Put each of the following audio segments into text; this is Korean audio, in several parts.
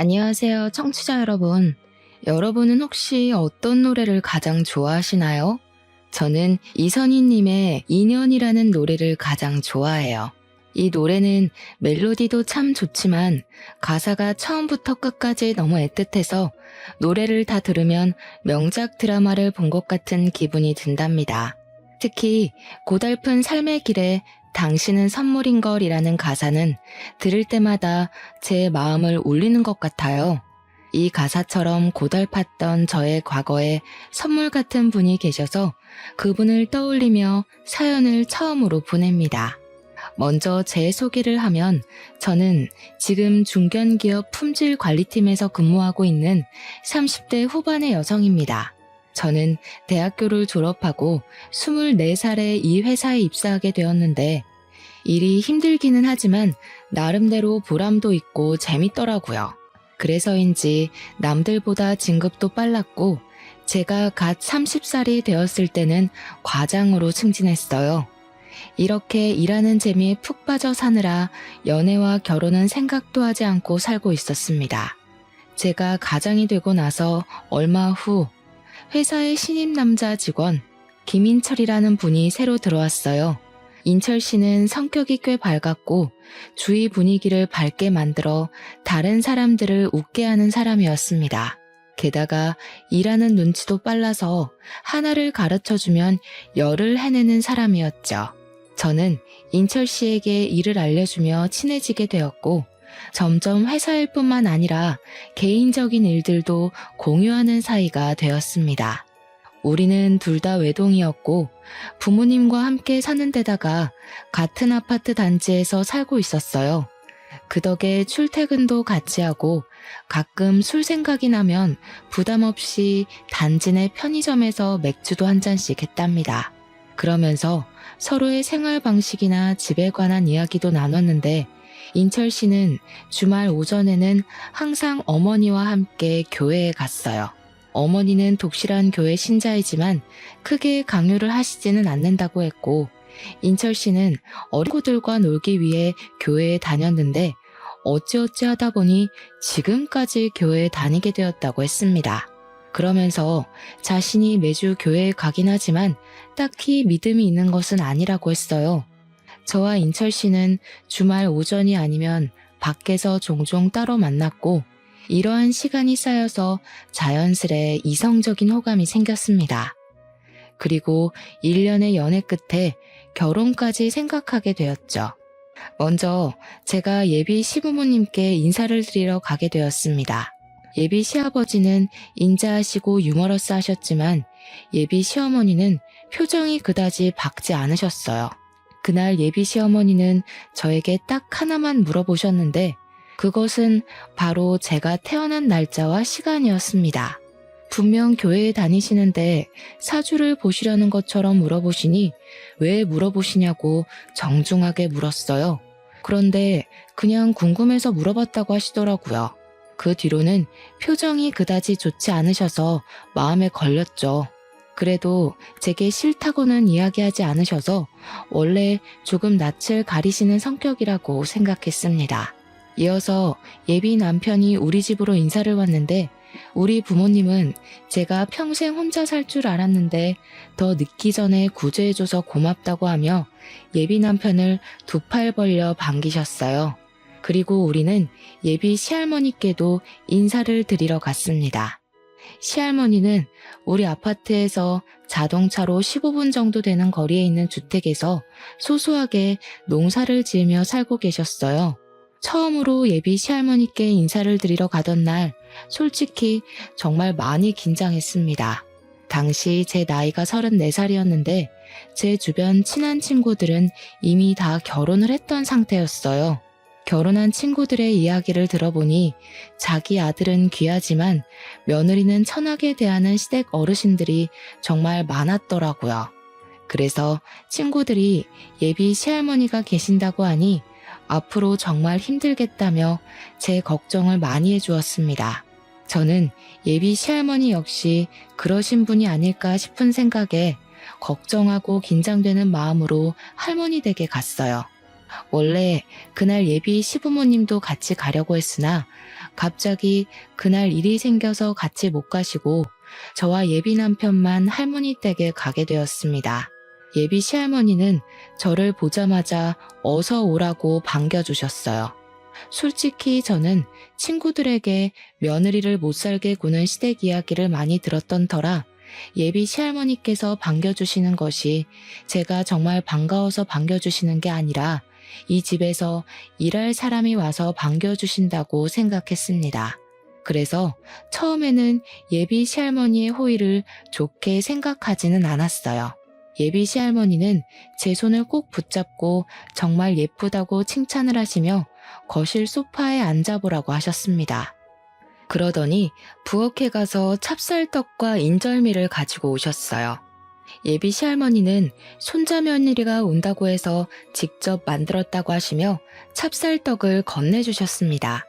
안녕하세요, 청취자 여러분. 여러분은 혹시 어떤 노래를 가장 좋아하시나요? 저는 이선희님의 인연이라는 노래를 가장 좋아해요. 이 노래는 멜로디도 참 좋지만 가사가 처음부터 끝까지 너무 애틋해서 노래를 다 들으면 명작 드라마를 본 것 같은 기분이 든답니다. 특히 고달픈 삶의 길에 당신은 선물인 걸이라는 가사는 들을 때마다 제 마음을 울리는 것 같아요. 이 가사처럼 고달팠던 저의 과거에 선물 같은 분이 계셔서 그분을 떠올리며 사연을 처음으로 보냅니다. 먼저 제 소개를 하면 저는 지금 중견기업 품질관리팀에서 근무하고 있는 30대 후반의 여성입니다. 저는 대학교를 졸업하고 24살에 이 회사에 입사하게 되었는데 일이 힘들기는 하지만 나름대로 보람도 있고 재밌더라고요. 그래서인지 남들보다 진급도 빨랐고 제가 갓 30살이 되었을 때는 과장으로 승진했어요. 이렇게 일하는 재미에 푹 빠져 사느라 연애와 결혼은 생각도 하지 않고 살고 있었습니다. 제가 가장이 되고 나서 얼마 후 회사의 신입 남자 직원 김인철이라는 분이 새로 들어왔어요. 인철 씨는 성격이 꽤 밝았고 주위 분위기를 밝게 만들어 다른 사람들을 웃게 하는 사람이었습니다. 게다가 일하는 눈치도 빨라서 하나를 가르쳐주면 열을 해내는 사람이었죠. 저는 인철 씨에게 일을 알려주며 친해지게 되었고 점점 회사 일뿐만 아니라 개인적인 일들도 공유하는 사이가 되었습니다. 우리는 둘 다 외동이었고 부모님과 함께 사는 데다가 같은 아파트 단지에서 살고 있었어요. 그 덕에 출퇴근도 같이 하고 가끔 술 생각이 나면 부담 없이 단지 내 편의점에서 맥주도 한 잔씩 했답니다. 그러면서 서로의 생활 방식이나 집에 관한 이야기도 나눴는데 인철 씨는 주말 오전에는 항상 어머니와 함께 교회에 갔어요. 어머니는 독실한 교회 신자이지만 크게 강요를 하시지는 않는다고 했고 인철 씨는 어린 친구들과 놀기 위해 교회에 다녔는데 어찌어찌 하다 보니 지금까지 교회에 다니게 되었다고 했습니다. 그러면서 자신이 매주 교회에 가긴 하지만 딱히 믿음이 있는 것은 아니라고 했어요. 저와 인철 씨는 주말 오전이 아니면 밖에서 종종 따로 만났고 이러한 시간이 쌓여서 자연스레 이성적인 호감이 생겼습니다. 그리고 1년의 연애 끝에 결혼까지 생각하게 되었죠. 먼저 제가 예비 시부모님께 인사를 드리러 가게 되었습니다. 예비 시아버지는 인자하시고 유머러스 하셨지만 예비 시어머니는 표정이 그다지 밝지 않으셨어요. 그날 예비 시어머니는 저에게 딱 하나만 물어보셨는데 그것은 바로 제가 태어난 날짜와 시간이었습니다. 분명 교회에 다니시는데 사주를 보시려는 것처럼 물어보시니 왜 물어보시냐고 정중하게 물었어요. 그런데 그냥 궁금해서 물어봤다고 하시더라고요. 그 뒤로는 표정이 그다지 좋지 않으셔서 마음에 걸렸죠. 그래도 제게 싫다고는 이야기하지 않으셔서 원래 조금 낯을 가리시는 성격이라고 생각했습니다. 이어서 예비 남편이 우리 집으로 인사를 왔는데 우리 부모님은 제가 평생 혼자 살 줄 알았는데 더 늦기 전에 구제해줘서 고맙다고 하며 예비 남편을 두 팔 벌려 반기셨어요. 그리고 우리는 예비 시할머니께도 인사를 드리러 갔습니다. 시할머니는 우리 아파트에서 자동차로 15분 정도 되는 거리에 있는 주택에서 소소하게 농사를 지으며 살고 계셨어요. 처음으로 예비 시할머니께 인사를 드리러 가던 날 솔직히 정말 많이 긴장했습니다. 당시 제 나이가 34살이었는데 제 주변 친한 친구들은 이미 다 결혼을 했던 상태였어요. 결혼한 친구들의 이야기를 들어보니 자기 아들은 귀하지만 며느리는 천하게 대하는 시댁 어르신들이 정말 많았더라고요. 그래서 친구들이 예비 시할머니가 계신다고 하니 앞으로 정말 힘들겠다며 제 걱정을 많이 해주었습니다. 저는 예비 시할머니 역시 그러신 분이 아닐까 싶은 생각에 걱정하고 긴장되는 마음으로 할머니 댁에 갔어요. 원래 그날 예비 시부모님도 같이 가려고 했으나 갑자기 그날 일이 생겨서 같이 못 가시고 저와 예비 남편만 할머니 댁에 가게 되었습니다. 예비 시할머니는 저를 보자마자 어서 오라고 반겨주셨어요. 솔직히 저는 친구들에게 며느리를 못 살게 구는 시댁 이야기를 많이 들었던 터라 예비 시할머니께서 반겨주시는 것이 제가 정말 반가워서 반겨주시는 게 아니라 이 집에서 일할 사람이 와서 반겨주신다고 생각했습니다. 그래서 처음에는 예비 시할머니의 호의를 좋게 생각하지는 않았어요. 예비 시할머니는 제 손을 꼭 붙잡고 정말 예쁘다고 칭찬을 하시며 거실 소파에 앉아보라고 하셨습니다. 그러더니 부엌에 가서 찹쌀떡과 인절미를 가지고 오셨어요. 예비 시할머니는 손자 며느리가 온다고 해서 직접 만들었다고 하시며 찹쌀떡을 건네주셨습니다.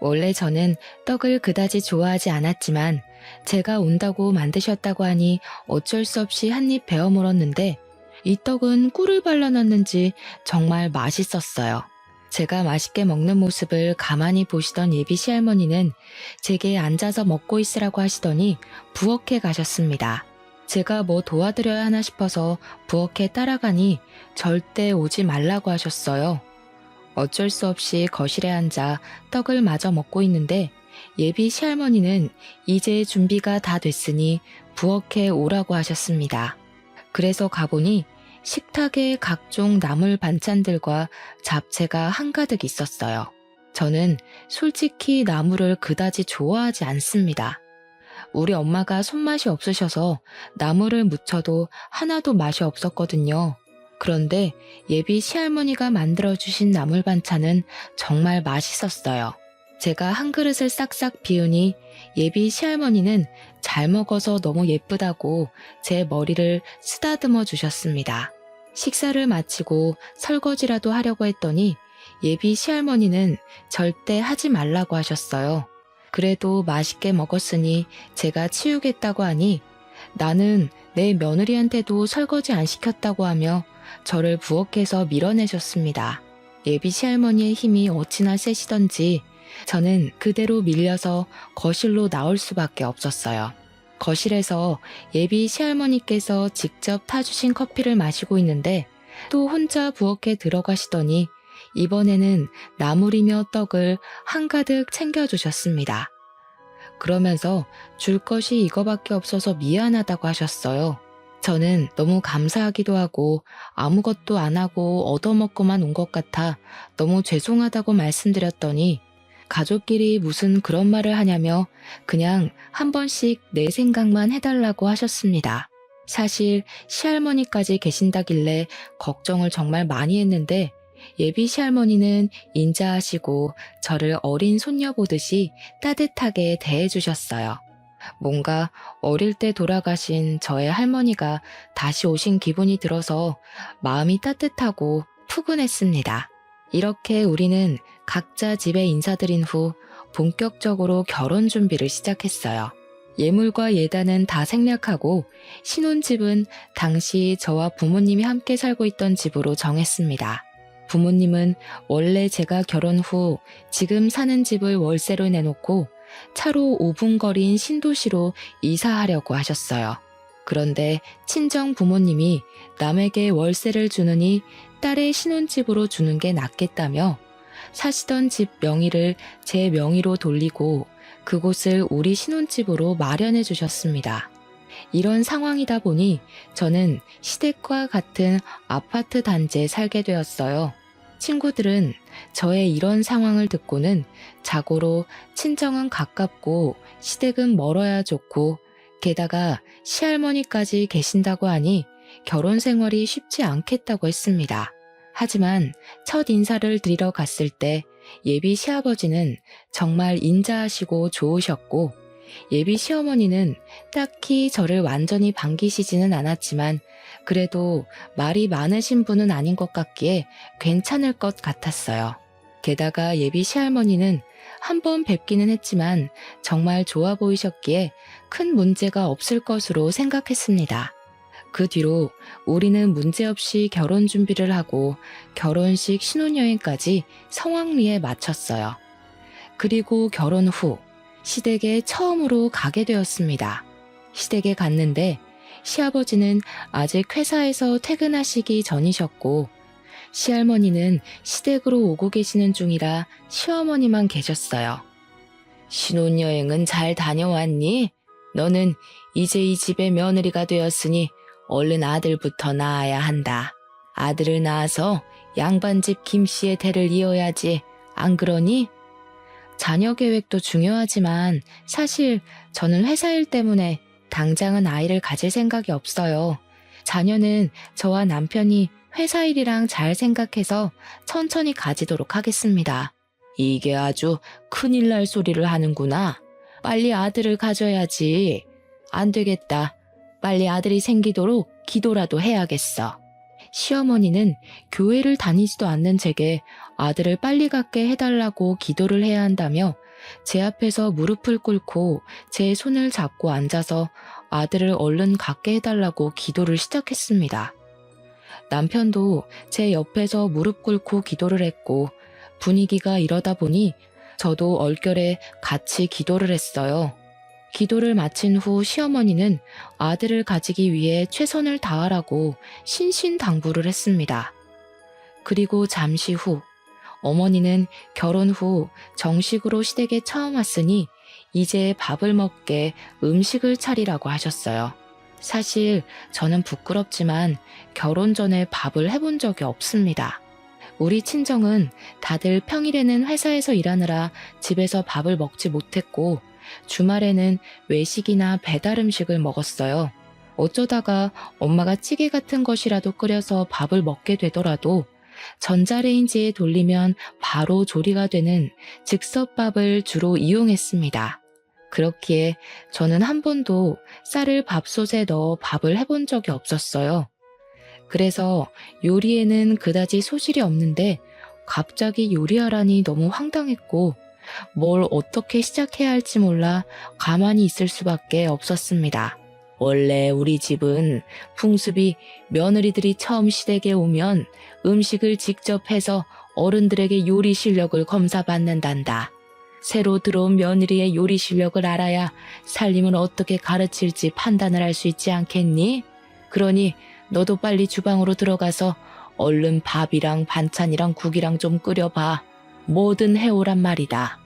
원래 저는 떡을 그다지 좋아하지 않았지만 제가 온다고 만드셨다고 하니 어쩔 수 없이 한 입 베어 물었는데 이 떡은 꿀을 발라놨는지 정말 맛있었어요. 제가 맛있게 먹는 모습을 가만히 보시던 예비 시할머니는 제게 앉아서 먹고 있으라고 하시더니 부엌에 가셨습니다. 제가 뭐 도와드려야 하나 싶어서 부엌에 따라가니 절대 오지 말라고 하셨어요. 어쩔 수 없이 거실에 앉아 떡을 마저 먹고 있는데 예비 시할머니는 이제 준비가 다 됐으니 부엌에 오라고 하셨습니다. 그래서 가보니 식탁에 각종 나물 반찬들과 잡채가 한가득 있었어요. 저는 솔직히 나물을 그다지 좋아하지 않습니다. 우리 엄마가 손맛이 없으셔서 나물을 무쳐도 하나도 맛이 없었거든요. 그런데 예비 시할머니가 만들어주신 나물 반찬은 정말 맛있었어요. 제가 한 그릇을 싹싹 비우니 예비 시할머니는 잘 먹어서 너무 예쁘다고 제 머리를 쓰다듬어 주셨습니다. 식사를 마치고 설거지라도 하려고 했더니 예비 시할머니는 절대 하지 말라고 하셨어요. 그래도 맛있게 먹었으니 제가 치우겠다고 하니 나는 내 며느리한테도 설거지 안 시켰다고 하며 저를 부엌에서 밀어내셨습니다. 예비 시할머니의 힘이 어찌나 세시던지 저는 그대로 밀려서 거실로 나올 수밖에 없었어요. 거실에서 예비 시할머니께서 직접 타주신 커피를 마시고 있는데 또 혼자 부엌에 들어가시더니 이번에는 나물이며 떡을 한가득 챙겨주셨습니다. 그러면서 줄 것이 이거밖에 없어서 미안하다고 하셨어요. 저는 너무 감사하기도 하고 아무것도 안 하고 얻어먹고만 온 것 같아 너무 죄송하다고 말씀드렸더니 가족끼리 무슨 그런 말을 하냐며 그냥 한 번씩 내 생각만 해달라고 하셨습니다. 사실 시할머니까지 계신다길래 걱정을 정말 많이 했는데 예비 시할머니는 인자하시고 저를 어린 손녀 보듯이 따뜻하게 대해주셨어요. 뭔가 어릴 때 돌아가신 저의 할머니가 다시 오신 기분이 들어서 마음이 따뜻하고 푸근했습니다. 이렇게 우리는 각자 집에 인사드린 후 본격적으로 결혼 준비를 시작했어요. 예물과 예단은 다 생략하고 신혼집은 당시 저와 부모님이 함께 살고 있던 집으로 정했습니다. 부모님은 원래 제가 결혼 후 지금 사는 집을 월세로 내놓고 차로 5분 거리인 신도시로 이사하려고 하셨어요. 그런데 친정 부모님이 남에게 월세를 주느니 딸의 신혼집으로 주는 게 낫겠다며 사시던 집 명의를 제 명의로 돌리고 그곳을 우리 신혼집으로 마련해 주셨습니다. 이런 상황이다 보니 저는 시댁과 같은 아파트 단지에 살게 되었어요. 친구들은 저의 이런 상황을 듣고는 자고로 친정은 가깝고 시댁은 멀어야 좋고 게다가 시할머니까지 계신다고 하니 결혼 생활이 쉽지 않겠다고 했습니다. 하지만 첫 인사를 드리러 갔을 때 예비 시아버지는 정말 인자하시고 좋으셨고 예비 시어머니는 딱히 저를 완전히 반기시지는 않았지만 그래도 말이 많으신 분은 아닌 것 같기에 괜찮을 것 같았어요. 게다가 예비 시할머니는 한 번 뵙기는 했지만 정말 좋아 보이셨기에 큰 문제가 없을 것으로 생각했습니다. 그 뒤로 우리는 문제없이 결혼 준비를 하고 결혼식 신혼여행까지 성황리에 마쳤어요. 그리고 결혼 후 시댁에 처음으로 가게 되었습니다. 시댁에 갔는데 시아버지는 아직 회사에서 퇴근하시기 전이셨고 시할머니는 시댁으로 오고 계시는 중이라 시어머니만 계셨어요. 신혼여행은 잘 다녀왔니? 너는 이제 이 집의 며느리가 되었으니 얼른 아들부터 낳아야 한다. 아들을 낳아서 양반집 김씨의 대를 이어야지. 안 그러니? 자녀 계획도 중요하지만 사실 저는 회사 일 때문에 당장은 아이를 가질 생각이 없어요. 자녀는 저와 남편이 회사 일이랑 잘 생각해서 천천히 가지도록 하겠습니다. 이게 아주 큰일 날 소리를 하는구나. 빨리 아들을 가져야지. 안 되겠다. 빨리 아들이 생기도록 기도라도 해야겠어. 시어머니는 교회를 다니지도 않는 제게 아들을 빨리 갖게 해달라고 기도를 해야 한다며 제 앞에서 무릎을 꿇고 제 손을 잡고 앉아서 아들을 얼른 갖게 해달라고 기도를 시작했습니다. 남편도 제 옆에서 무릎 꿇고 기도를 했고 분위기가 이러다 보니 저도 얼결에 같이 기도를 했어요. 기도를 마친 후 시어머니는 아들을 가지기 위해 최선을 다하라고 신신당부를 했습니다. 그리고 잠시 후 어머니는 결혼 후 정식으로 시댁에 처음 왔으니 이제 밥을 먹게 음식을 차리라고 하셨어요. 사실 저는 부끄럽지만 결혼 전에 밥을 해본 적이 없습니다. 우리 친정은 다들 평일에는 회사에서 일하느라 집에서 밥을 먹지 못했고 주말에는 외식이나 배달 음식을 먹었어요. 어쩌다가 엄마가 찌개 같은 것이라도 끓여서 밥을 먹게 되더라도 전자레인지에 돌리면 바로 조리가 되는 즉석밥을 주로 이용했습니다. 그렇기에 저는 한 번도 쌀을 밥솥에 넣어 밥을 해본 적이 없었어요. 그래서 요리에는 그다지 소질이 없는데 갑자기 요리하라니 너무 황당했고 뭘 어떻게 시작해야 할지 몰라 가만히 있을 수밖에 없었습니다. 원래 우리 집은 풍습이 며느리들이 처음 시댁에 오면 음식을 직접 해서 어른들에게 요리 실력을 검사받는단다. 새로 들어온 며느리의 요리 실력을 알아야 살림을 어떻게 가르칠지 판단을 할 수 있지 않겠니? 그러니 너도 빨리 주방으로 들어가서 얼른 밥이랑 반찬이랑 국이랑 좀 끓여봐. 뭐든 해오란 말이다.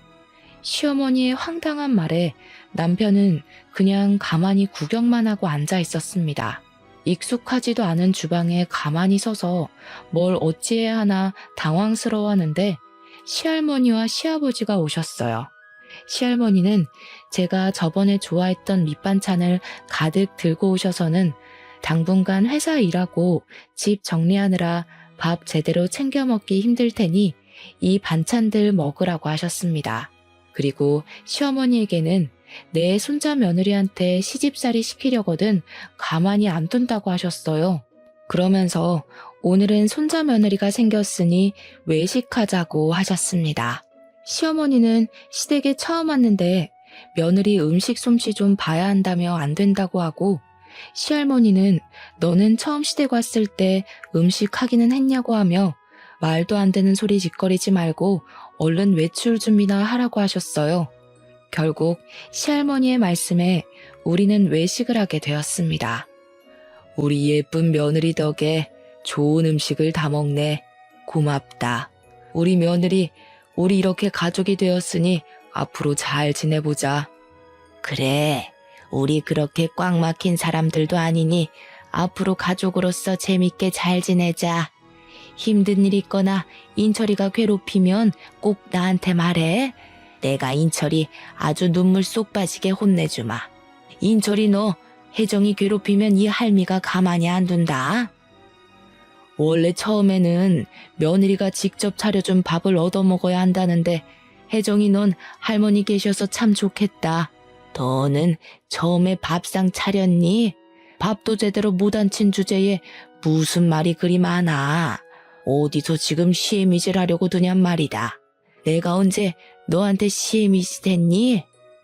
시어머니의 황당한 말에 남편은 그냥 가만히 구경만 하고 앉아 있었습니다. 익숙하지도 않은 주방에 가만히 서서 뭘 어찌해야 하나 당황스러워하는데 시할머니와 시아버지가 오셨어요. 시할머니는 제가 저번에 좋아했던 밑반찬을 가득 들고 오셔서는 당분간 회사 일하고 집 정리하느라 밥 제대로 챙겨 먹기 힘들 테니 이 반찬들 먹으라고 하셨습니다. 그리고 시어머니에게는 내 손자 며느리한테 시집살이 시키려거든 가만히 안 둔다고 하셨어요. 그러면서 오늘은 손자 며느리가 생겼으니 외식하자고 하셨습니다. 시어머니는 시댁에 처음 왔는데 며느리 음식 솜씨 좀 봐야 한다며 안 된다고 하고 시할머니는 너는 처음 시댁 왔을 때 음식 하기는 했냐고 하며 말도 안 되는 소리 짓거리지 말고 얼른 외출 준비나 하라고 하셨어요. 결국 시할머니의 말씀에 우리는 외식을 하게 되었습니다. 우리 예쁜 며느리 덕에 좋은 음식을 다 먹네. 고맙다. 우리 며느리, 우리 이렇게 가족이 되었으니 앞으로 잘 지내보자. 그래, 우리 그렇게 꽉 막힌 사람들도 아니니 앞으로 가족으로서 재밌게 잘 지내자. 힘든 일 있거나 인철이가 괴롭히면 꼭 나한테 말해. 내가 인철이 아주 눈물 쏙 빠지게 혼내주마. 인철이 너 혜정이 괴롭히면 이 할미가 가만히 안 둔다. 원래 처음에는 며느리가 직접 차려준 밥을 얻어먹어야 한다는데 혜정이 넌 할머니 계셔서 참 좋겠다. 너는 처음에 밥상 차렸니? 밥도 제대로 못 앉힌 주제에 무슨 말이 그리 많아. 어디서 지금 시애미질 하려고 드냔 말이다. 내가 언제 너한테 시애미질 했니?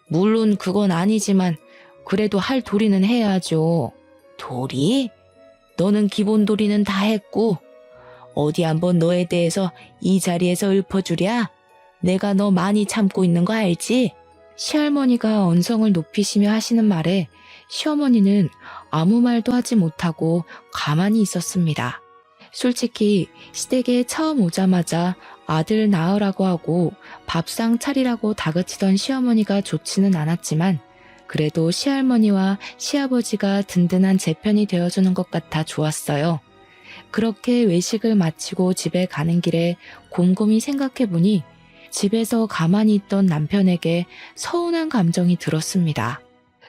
물론 그건 아니지만 그래도 할 도리는 해야죠. 도리? 너는 기본도리는 다 했고 어디 한번 너에 대해서 이 자리에서 읊어주랴. 내가 너 많이 참고 있는 거 알지? 시할머니가 언성을 높이시며 하시는 말에 시어머니는 아무 말도 하지 못하고 가만히 있었습니다. 솔직히 시댁에 처음 오자마자 아들 낳으라고 하고 밥상 차리라고 다그치던 시어머니가 좋지는 않았지만 그래도 시할머니와 시아버지가 든든한 제 편이 되어주는 것 같아 좋았어요. 그렇게 외식을 마치고 집에 가는 길에 곰곰이 생각해보니 집에서 가만히 있던 남편에게 서운한 감정이 들었습니다.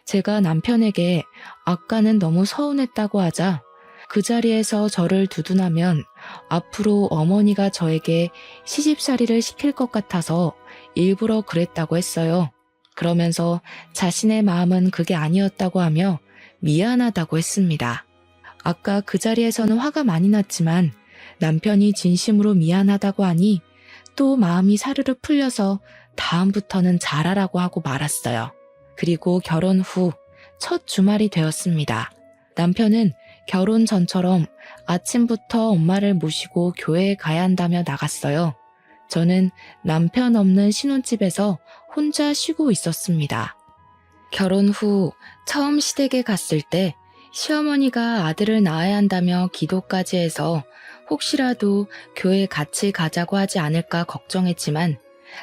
제가 남편에게 아까는 너무 서운했다고 하자 그 자리에서 저를 두둔하면 앞으로 어머니가 저에게 시집살이를 시킬 것 같아서 일부러 그랬다고 했어요. 그러면서 자신의 마음은 그게 아니었다고 하며 미안하다고 했습니다. 아까 그 자리에서는 화가 많이 났지만 남편이 진심으로 미안하다고 하니 또 마음이 사르르 풀려서 다음부터는 잘하라고 하고 말았어요. 그리고 결혼 후 첫 주말이 되었습니다. 남편은 결혼 전처럼 아침부터 엄마를 모시고 교회에 가야 한다며 나갔어요. 저는 남편 없는 신혼집에서 혼자 쉬고 있었습니다. 결혼 후 처음 시댁에 갔을 때 시어머니가 아들을 낳아야 한다며 기도까지 해서 혹시라도 교회 같이 가자고 하지 않을까 걱정했지만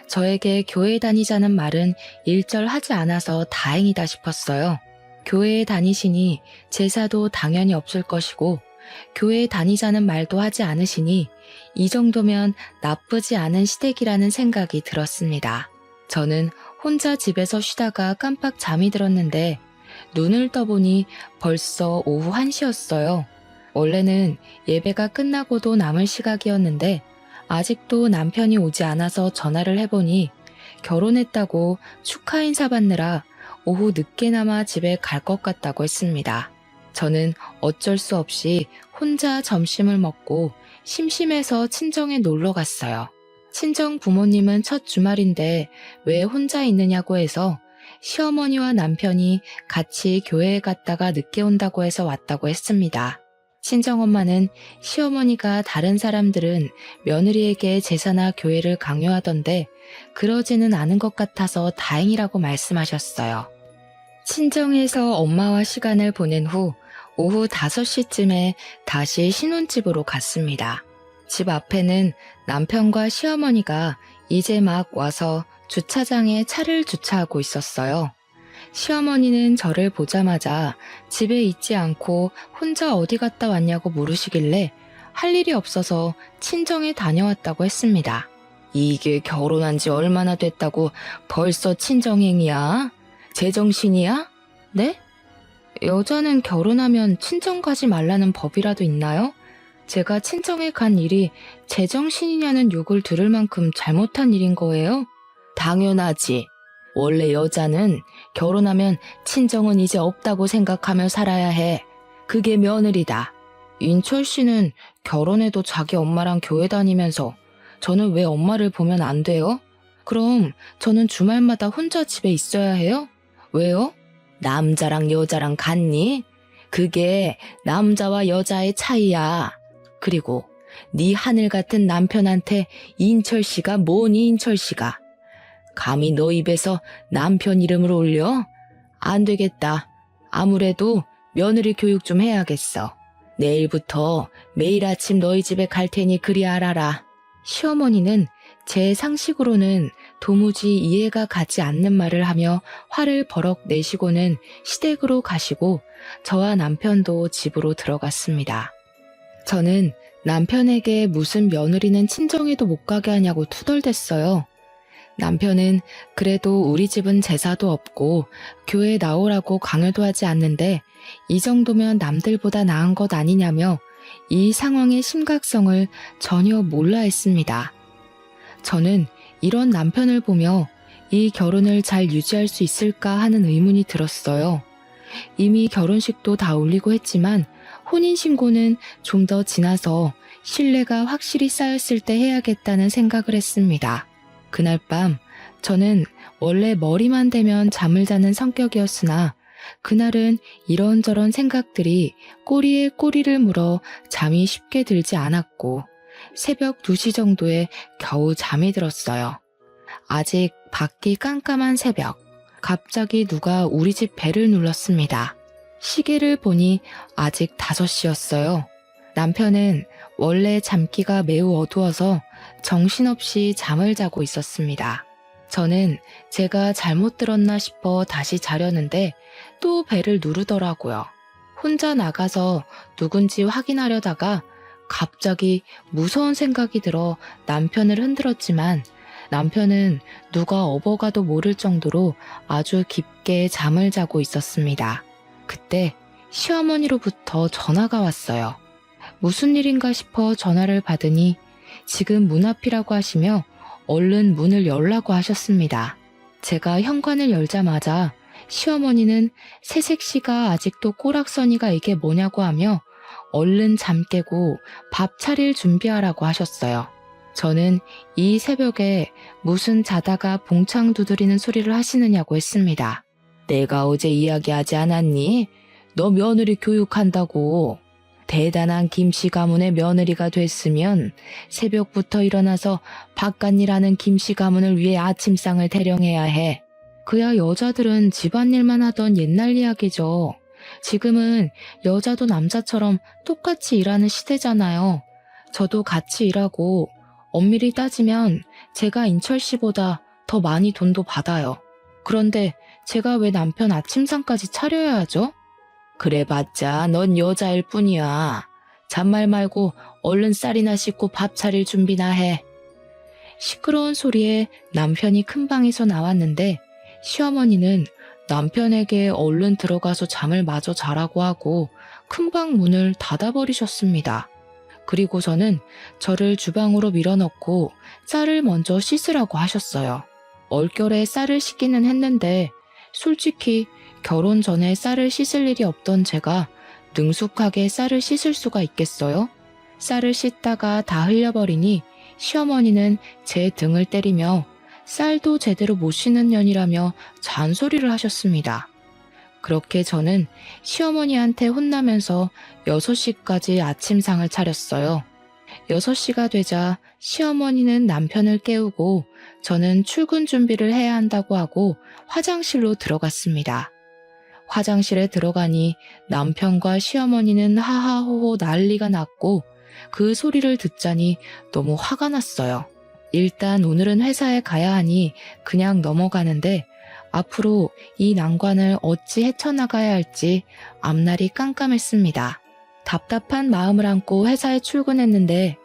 저에게 교회 다니자는 말은 일절하지 않아서 다행이다 싶었어요. 교회에 다니시니 제사도 당연히 없을 것이고 교회에 다니자는 말도 하지 않으시니 이 정도면 나쁘지 않은 시댁이라는 생각이 들었습니다. 저는 혼자 집에서 쉬다가 깜빡 잠이 들었는데 눈을 떠보니 벌써 오후 1시였어요. 원래는 예배가 끝나고도 남을 시각이었는데 아직도 남편이 오지 않아서 전화를 해보니 결혼했다고 축하 인사 받느라 오후 늦게나마 집에 갈 것 같다고 했습니다. 저는 어쩔 수 없이 혼자 점심을 먹고 심심해서 친정에 놀러 갔어요. 친정 부모님은 첫 주말인데 왜 혼자 있느냐고 해서 시어머니와 남편이 같이 교회에 갔다가 늦게 온다고 해서 왔다고 했습니다. 친정엄마는 시어머니가 다른 사람들은 며느리에게 제사나 교회를 강요하던데 그러지는 않은 것 같아서 다행이라고 말씀하셨어요. 친정에서 엄마와 시간을 보낸 후 오후 5시쯤에 다시 신혼집으로 갔습니다. 집 앞에는 남편과 시어머니가 이제 막 와서 주차장에 차를 주차하고 있었어요. 시어머니는 저를 보자마자 집에 있지 않고 혼자 어디 갔다 왔냐고 물으시길래 할 일이 없어서 친정에 다녀왔다고 했습니다. 이게 결혼한 지 얼마나 됐다고 벌써 친정행이야? 제정신이야? 네? 여자는 결혼하면 친정 가지 말라는 법이라도 있나요? 제가 친정에 간 일이 제정신이냐는 욕을 들을 만큼 잘못한 일인 거예요? 당연하지. 원래 여자는 결혼하면 친정은 이제 없다고 생각하며 살아야 해. 그게 며느리다. 인철 씨는 결혼해도 자기 엄마랑 교회 다니면서 저는 왜 엄마를 보면 안 돼요? 그럼 저는 주말마다 혼자 집에 있어야 해요? 왜요? 남자랑 여자랑 같니? 그게 남자와 여자의 차이야. 그리고 네 하늘 같은 남편한테 인철 씨가 뭐니 인철 씨가. 감히 너 입에서 남편 이름을 올려? 안 되겠다. 아무래도 며느리 교육 좀 해야겠어. 내일부터 매일 아침 너희 집에 갈 테니 그리 알아라. 시어머니는 제 상식으로는 도무지 이해가 가지 않는 말을 하며 화를 버럭 내시고는 시댁으로 가시고 저와 남편도 집으로 들어갔습니다. 저는 남편에게 무슨 며느리는 친정에도 못 가게 하냐고 투덜댔어요. 남편은 그래도 우리 집은 제사도 없고 교회 나오라고 강요도 하지 않는데 이 정도면 남들보다 나은 것 아니냐며 이 상황의 심각성을 전혀 몰라 했습니다. 저는 이런 남편을 보며 이 결혼을 잘 유지할 수 있을까 하는 의문이 들었어요. 이미 결혼식도 다 올리고 했지만 혼인신고는 좀 더 지나서 신뢰가 확실히 쌓였을 때 해야겠다는 생각을 했습니다. 그날 밤 저는 원래 머리만 대면 잠을 자는 성격이었으나 그날은 이런저런 생각들이 꼬리에 꼬리를 물어 잠이 쉽게 들지 않았고 새벽 2시 정도에 겨우 잠이 들었어요. 아직 밖이 깜깜한 새벽, 갑자기 누가 우리 집 벨을 눌렀습니다. 시계를 보니 아직 5시였어요. 남편은 원래 잠기가 매우 어두워서 정신없이 잠을 자고 있었습니다. 저는 제가 잘못 들었나 싶어 다시 자려는데 또 벨을 누르더라고요. 혼자 나가서 누군지 확인하려다가 갑자기 무서운 생각이 들어 남편을 흔들었지만 남편은 누가 업어가도 모를 정도로 아주 깊게 잠을 자고 있었습니다. 그때 시어머니로부터 전화가 왔어요. 무슨 일인가 싶어 전화를 받으니 지금 문 앞이라고 하시며 얼른 문을 열라고 하셨습니다. 제가 현관을 열자마자 시어머니는 새색시가 아직도 꼬락서니가 이게 뭐냐고 하며 얼른 잠 깨고 밥 차릴 준비하라고 하셨어요. 저는 이 새벽에 무슨 자다가 봉창 두드리는 소리를 하시느냐고 했습니다. 내가 어제 이야기하지 않았니? 너 며느리 교육한다고. 대단한 김씨 가문의 며느리가 됐으면 새벽부터 일어나서 바깥일하는 김씨 가문을 위해 아침상을 대령해야 해. 그야 여자들은 집안일만 하던 옛날 이야기죠. 지금은 여자도 남자처럼 똑같이 일하는 시대잖아요. 저도 같이 일하고 엄밀히 따지면 제가 인철 씨보다 더 많이 돈도 받아요. 그런데 제가 왜 남편 아침상까지 차려야 하죠? 그래봤자 넌 여자일 뿐이야. 잔말 말고 얼른 쌀이나 씻고 밥 차릴 준비나 해. 시끄러운 소리에 남편이 큰 방에서 나왔는데 시어머니는 남편에게 얼른 들어가서 잠을 마저 자라고 하고 큰 방 문을 닫아버리셨습니다. 그리고서는 저를 주방으로 밀어넣고 쌀을 먼저 씻으라고 하셨어요. 얼결에 쌀을 씻기는 했는데 솔직히 결혼 전에 쌀을 씻을 일이 없던 제가 능숙하게 쌀을 씻을 수가 있겠어요? 쌀을 씻다가 다 흘려버리니 시어머니는 제 등을 때리며 쌀도 제대로 못 씻는 년이라며 잔소리를 하셨습니다. 그렇게 저는 시어머니한테 혼나면서 6시까지 아침상을 차렸어요. 6시가 되자 시어머니는 남편을 깨우고 저는 출근 준비를 해야 한다고 하고 화장실로 들어갔습니다. 화장실에 들어가니 남편과 시어머니는 하하호호 난리가 났고 그 소리를 듣자니 너무 화가 났어요. 일단 오늘은 회사에 가야 하니 그냥 넘어가는데 앞으로 이 난관을 어찌 헤쳐나가야 할지 앞날이 깜깜했습니다. 답답한 마음을 안고 회사에 출근했는데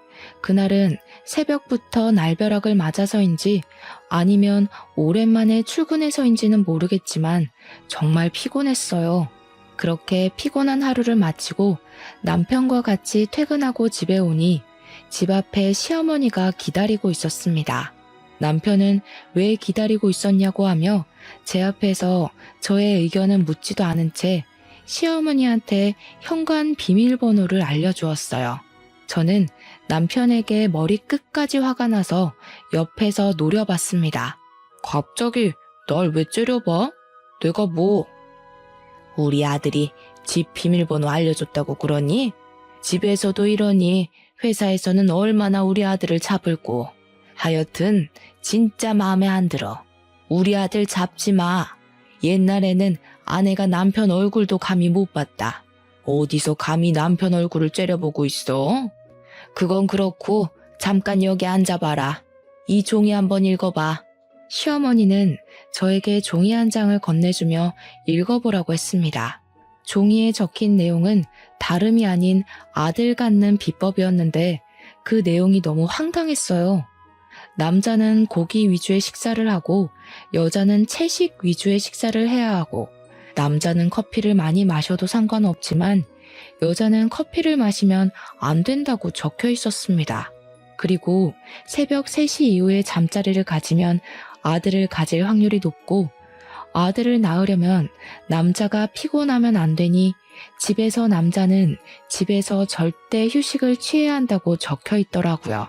그날은 새벽부터 날벼락을 맞아서인지 아니면 오랜만에 출근해서인지는 모르겠지만 정말 피곤했어요. 그렇게 피곤한 하루를 마치고 남편과 같이 퇴근하고 집에 오니 집 앞에 시어머니가 기다리고 있었습니다. 남편은 왜 기다리고 있었냐고 하며 제 앞에서 저의 의견은 묻지도 않은 채 시어머니한테 현관 비밀번호를 알려주었어요. 저는 남편에게 머리 끝까지 화가 나서 옆에서 노려봤습니다. 갑자기 날 왜 째려봐? 내가 뭐? 우리 아들이 집 비밀번호 알려줬다고 그러니? 집에서도 이러니 회사에서는 얼마나 우리 아들을 잡을꼬. 하여튼 진짜 마음에 안 들어. 우리 아들 잡지 마. 옛날에는 아내가 남편 얼굴도 감히 못 봤다. 어디서 감히 남편 얼굴을 째려보고 있어? 그건 그렇고 잠깐 여기 앉아봐라. 이 종이 한번 읽어봐. 시어머니는 저에게 종이 한 장을 건네주며 읽어보라고 했습니다. 종이에 적힌 내용은 다름이 아닌 아들 갖는 비법이었는데 그 내용이 너무 황당했어요. 남자는 고기 위주의 식사를 하고 여자는 채식 위주의 식사를 해야 하고 남자는 커피를 많이 마셔도 상관없지만 여자는 커피를 마시면 안 된다고 적혀 있었습니다. 그리고 새벽 3시 이후에 잠자리를 가지면 아들을 가질 확률이 높고 아들을 낳으려면 남자가 피곤하면 안 되니 집에서 남자는 집에서 절대 휴식을 취해야 한다고 적혀 있더라고요.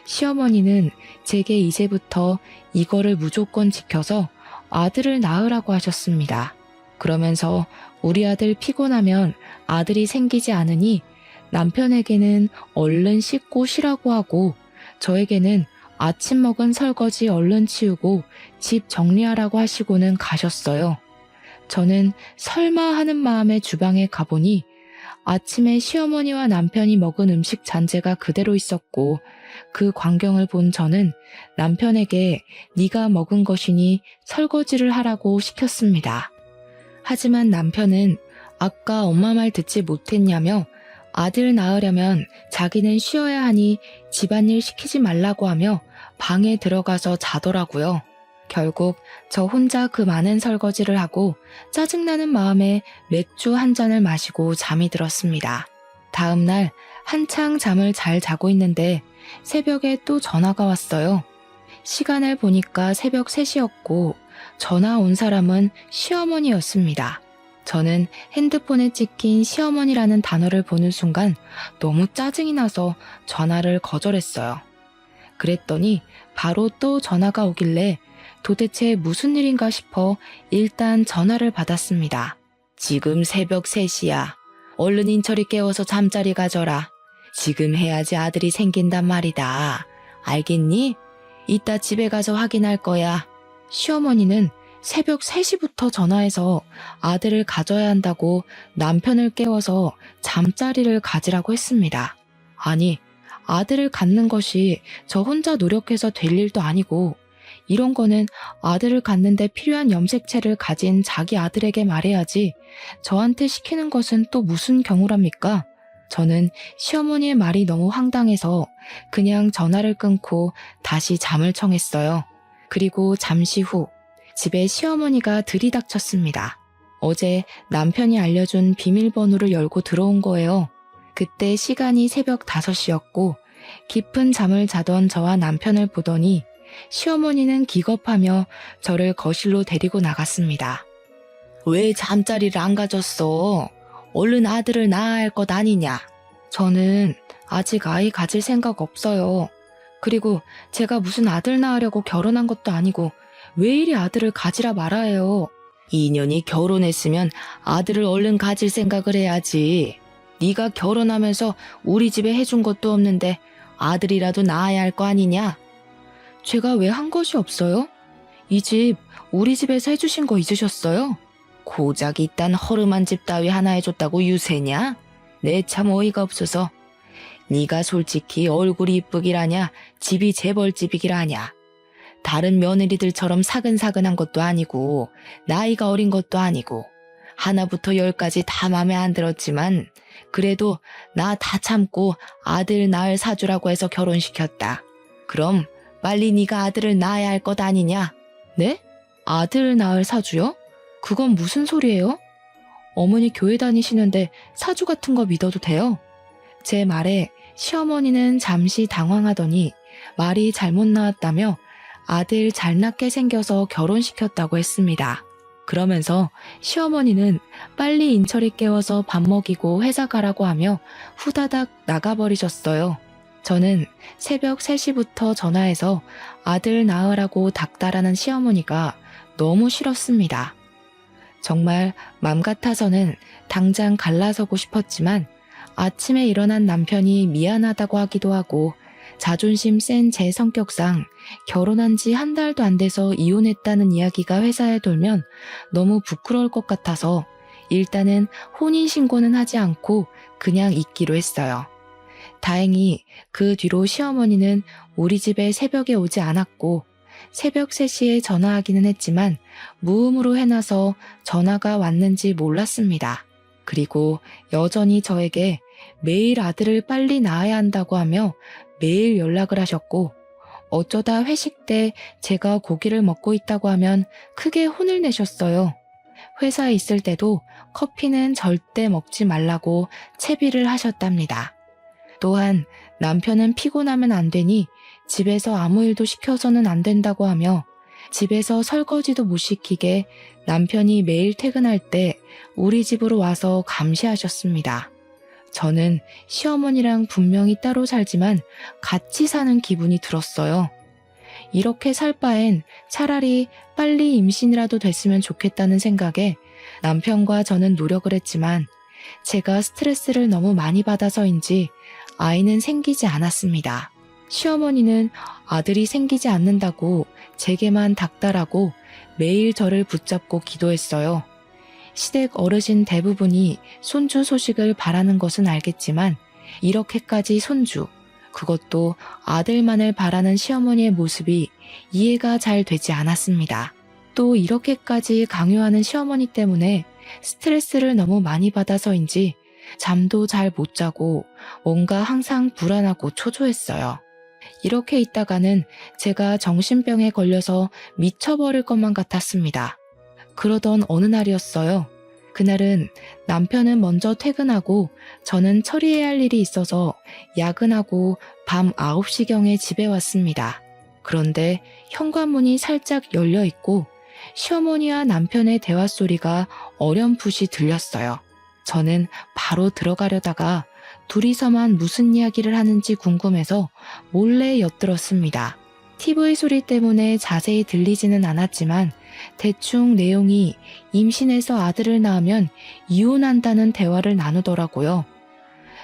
시어머니는 제게 이제부터 이거를 무조건 지켜서 아들을 낳으라고 하셨습니다. 그러면서 우리 아들 피곤하면 아들이 생기지 않으니 남편에게는 얼른 씻고 쉬라고 하고 저에게는 아침 먹은 설거지 얼른 치우고 집 정리하라고 하시고는 가셨어요. 저는 설마 하는 마음에 주방에 가보니 아침에 시어머니와 남편이 먹은 음식 잔재가 그대로 있었고 그 광경을 본 저는 남편에게 네가 먹은 것이니 설거지를 하라고 시켰습니다. 하지만 남편은 아까 엄마 말 듣지 못했냐며 아들 낳으려면 자기는 쉬어야 하니 집안일 시키지 말라고 하며 방에 들어가서 자더라고요. 결국 저 혼자 그 많은 설거지를 하고 짜증나는 마음에 맥주 한 잔을 마시고 잠이 들었습니다. 다음 날 한창 잠을 잘 자고 있는데 새벽에 또 전화가 왔어요. 시간을 보니까 새벽 3시였고 전화 온 사람은 시어머니였습니다. 저는 핸드폰에 찍힌 시어머니라는 단어를 보는 순간 너무 짜증이 나서 전화를 거절했어요. 그랬더니 바로 또 전화가 오길래 도대체 무슨 일인가 싶어 일단 전화를 받았습니다. 지금 새벽 3시야. 얼른 인철이 깨워서 잠자리 가져라. 지금 해야지 아들이 생긴단 말이다. 알겠니? 이따 집에 가서 확인할 거야. 시어머니는 새벽 3시부터 전화해서 아들을 가져야 한다고 남편을 깨워서 잠자리를 가지라고 했습니다. 아니, 아들을 갖는 것이 저 혼자 노력해서 될 일도 아니고 이런 거는 아들을 갖는데 필요한 염색체를 가진 자기 아들에게 말해야지 저한테 시키는 것은 또 무슨 경우랍니까? 저는 시어머니의 말이 너무 황당해서 그냥 전화를 끊고 다시 잠을 청했어요. 그리고 잠시 후 집에 시어머니가 들이닥쳤습니다. 어제 남편이 알려준 비밀번호를 열고 들어온 거예요. 그때 시간이 새벽 5시였고 깊은 잠을 자던 저와 남편을 보더니 시어머니는 기겁하며 저를 거실로 데리고 나갔습니다. 왜 잠자리를 안 가졌어? 얼른 아들을 낳아야 할 것 아니냐? 저는 아직 아이 가질 생각 없어요. 그리고 제가 무슨 아들 낳으려고 결혼한 것도 아니고 왜 이리 아들을 가지라 말아요. 인연이 결혼했으면 아들을 얼른 가질 생각을 해야지. 네가 결혼하면서 우리 집에 해준 것도 없는데 아들이라도 낳아야 할 거 아니냐? 제가 왜 한 것이 없어요? 이 집 우리 집에서 해주신 거 잊으셨어요? 고작 이딴 허름한 집 따위 하나 해줬다고 유세냐? 내 참 어이가 없어서. 네가 솔직히 얼굴이 이쁘기라냐 집이 재벌집이기라냐. 다른 며느리들처럼 사근사근한 것도 아니고 나이가 어린 것도 아니고 하나부터 10까지 다 맘에 안 들었지만 그래도 나 다 참고 아들 낳을 사주라고 해서 결혼시켰다. 그럼 빨리 네가 아들을 낳아야 할 것 아니냐? 네? 아들 낳을 사주요? 그건 무슨 소리예요? 어머니 교회 다니시는데 사주 같은 거 믿어도 돼요? 제 말에 시어머니는 잠시 당황하더니 말이 잘못 나왔다며 아들 잘 낳게 생겨서 결혼시켰다고 했습니다. 그러면서 시어머니는 빨리 인철이 깨워서 밥 먹이고 회사 가라고 하며 후다닥 나가버리셨어요. 저는 새벽 3시부터 전화해서 아들 낳으라고 닥달하는 시어머니가 너무 싫었습니다. 정말 맘 같아서는 당장 갈라서고 싶었지만 아침에 일어난 남편이 미안하다고 하기도 하고 자존심 센 제 성격상 결혼한 지 한 달도 안 돼서 이혼했다는 이야기가 회사에 돌면 너무 부끄러울 것 같아서 일단은 혼인신고는 하지 않고 그냥 있기로 했어요. 다행히 그 뒤로 시어머니는 우리 집에 새벽에 오지 않았고 새벽 3시에 전화하기는 했지만 무음으로 해놔서 전화가 왔는지 몰랐습니다. 그리고 여전히 저에게 매일 아들을 빨리 낳아야 한다고 하며 매일 연락을 하셨고 어쩌다 회식 때 제가 고기를 먹고 있다고 하면 크게 혼을 내셨어요. 회사에 있을 때도 커피는 절대 먹지 말라고 채비를 하셨답니다. 또한 남편은 피곤하면 안 되니 집에서 아무 일도 시켜서는 안 된다고 하며 집에서 설거지도 못 시키게 남편이 매일 퇴근할 때 우리 집으로 와서 감시하셨습니다. 저는 시어머니랑 분명히 따로 살지만 같이 사는 기분이 들었어요. 이렇게 살 바엔 차라리 빨리 임신이라도 됐으면 좋겠다는 생각에 남편과 저는 노력을 했지만 제가 스트레스를 너무 많이 받아서인지 아이는 생기지 않았습니다. 시어머니는 아들이 생기지 않는다고 제게만 닥달하고 매일 저를 붙잡고 기도했어요. 시댁 어르신 대부분이 손주 소식을 바라는 것은 알겠지만 이렇게까지 손주, 그것도 아들만을 바라는 시어머니의 모습이 이해가 잘 되지 않았습니다. 또 이렇게까지 강요하는 시어머니 때문에 스트레스를 너무 많이 받아서인지 잠도 잘 못 자고 뭔가 항상 불안하고 초조했어요. 이렇게 있다가는 제가 정신병에 걸려서 미쳐버릴 것만 같았습니다. 그러던 어느 날이었어요. 그날은 남편은 먼저 퇴근하고 저는 처리해야 할 일이 있어서 야근하고 밤 9시경에 집에 왔습니다. 그런데 현관문이 살짝 열려 있고 시어머니와 남편의 대화 소리가 어렴풋이 들렸어요. 저는 바로 들어가려다가 둘이서만 무슨 이야기를 하는지 궁금해서 몰래 엿들었습니다. TV 소리 때문에 자세히 들리지는 않았지만 대충 내용이 임신해서 아들을 낳으면 이혼한다는 대화를 나누더라고요.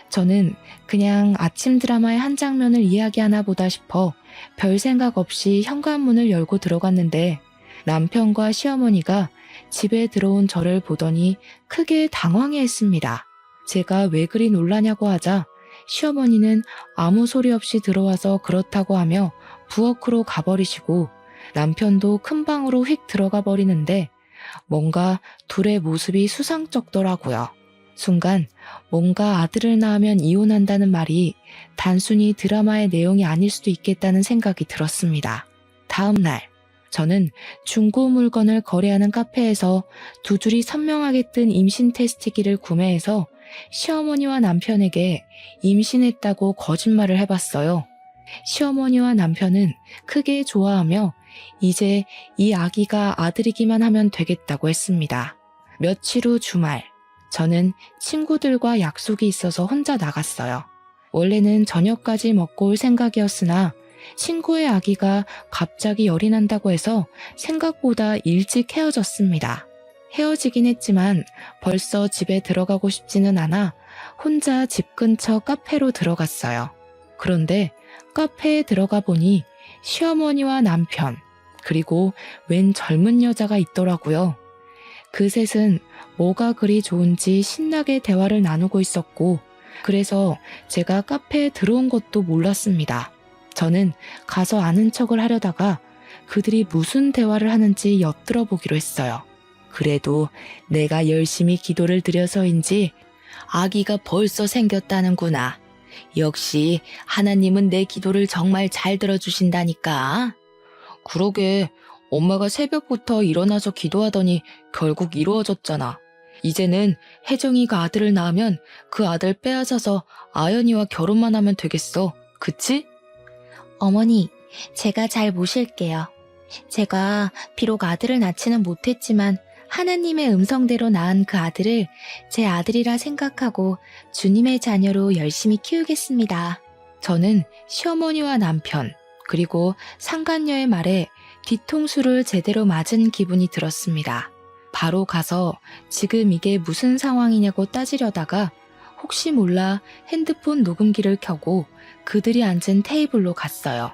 저는 그냥 아침 드라마의 한 장면을 이야기하나 보다 싶어 별 생각 없이 현관문을 열고 들어갔는데 남편과 시어머니가 집에 들어온 저를 보더니 크게 당황해했습니다. 제가 왜 그리 놀라냐고 하자 시어머니는 아무 소리 없이 들어와서 그렇다고 하며 부엌으로 가버리시고 남편도 큰 방으로 휙 들어가 버리는데 뭔가 둘의 모습이 수상쩍더라고요. 순간 뭔가 아들을 낳으면 이혼한다는 말이 단순히 드라마의 내용이 아닐 수도 있겠다는 생각이 들었습니다. 다음 날 저는 중고 물건을 거래하는 카페에서 두 줄이 선명하게 뜬 임신 테스트기를 구매해서 시어머니와 남편에게 임신했다고 거짓말을 해봤어요. 시어머니와 남편은 크게 좋아하며 이제 이 아기가 아들이기만 하면 되겠다고 했습니다. 며칠 후 주말, 저는 친구들과 약속이 있어서 혼자 나갔어요. 원래는 저녁까지 먹고 올 생각이었으나 친구의 아기가 갑자기 열이 난다고 해서 생각보다 일찍 헤어졌습니다. 헤어지긴 했지만 벌써 집에 들어가고 싶지는 않아 혼자 집 근처 카페로 들어갔어요. 그런데 카페에 들어가 보니 시어머니와 남편, 그리고 웬 젊은 여자가 있더라고요. 그 셋은 뭐가 그리 좋은지 신나게 대화를 나누고 있었고, 그래서 제가 카페에 들어온 것도 몰랐습니다. 저는 가서 아는 척을 하려다가 그들이 무슨 대화를 하는지 엿들어 보기로 했어요. 그래도 내가 열심히 기도를 드려서인지 아기가 벌써 생겼다는구나. 역시 하나님은 내 기도를 정말 잘 들어주신다니까. 그러게 엄마가 새벽부터 일어나서 기도하더니 결국 이루어졌잖아. 이제는 혜정이가 아들을 낳으면 그 아들 빼앗아서 아연이와 결혼만 하면 되겠어. 그치? 어머니, 제가 잘 모실게요. 제가 비록 아들을 낳지는 못했지만 하나님의 음성대로 낳은 그 아들을 제 아들이라 생각하고 주님의 자녀로 열심히 키우겠습니다. 저는 시어머니와 남편, 그리고 상간녀의 말에 뒤통수를 제대로 맞은 기분이 들었습니다. 바로 가서 지금 이게 무슨 상황이냐고 따지려다가 혹시 몰라 핸드폰 녹음기를 켜고 그들이 앉은 테이블로 갔어요.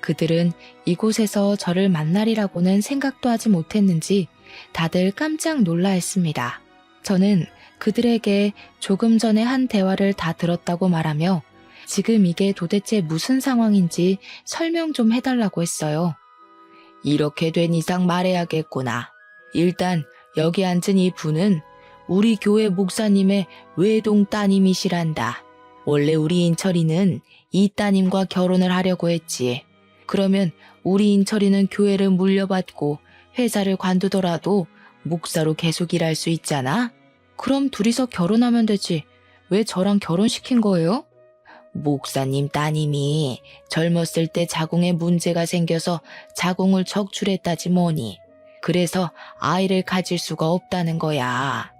그들은 이곳에서 저를 만나리라고는 생각도 하지 못했는지 다들 깜짝 놀라했습니다. 저는 그들에게 조금 전에 한 대화를 다 들었다고 말하며 지금 이게 도대체 무슨 상황인지 설명 좀 해달라고 했어요. 이렇게 된 이상 말해야겠구나. 일단 여기 앉은 이 분은 우리 교회 목사님의 외동 따님이시란다. 원래 우리 인철이는 이 따님과 결혼을 하려고 했지. 그러면 우리 인철이는 교회를 물려받고 회사를 관두더라도 목사로 계속 일할 수 있잖아? 그럼 둘이서 결혼하면 되지. 왜 저랑 결혼시킨 거예요? 목사님 따님이 젊었을 때 자궁에 문제가 생겨서 자궁을 적출했다지 뭐니. 그래서 아이를 가질 수가 없다는 거야.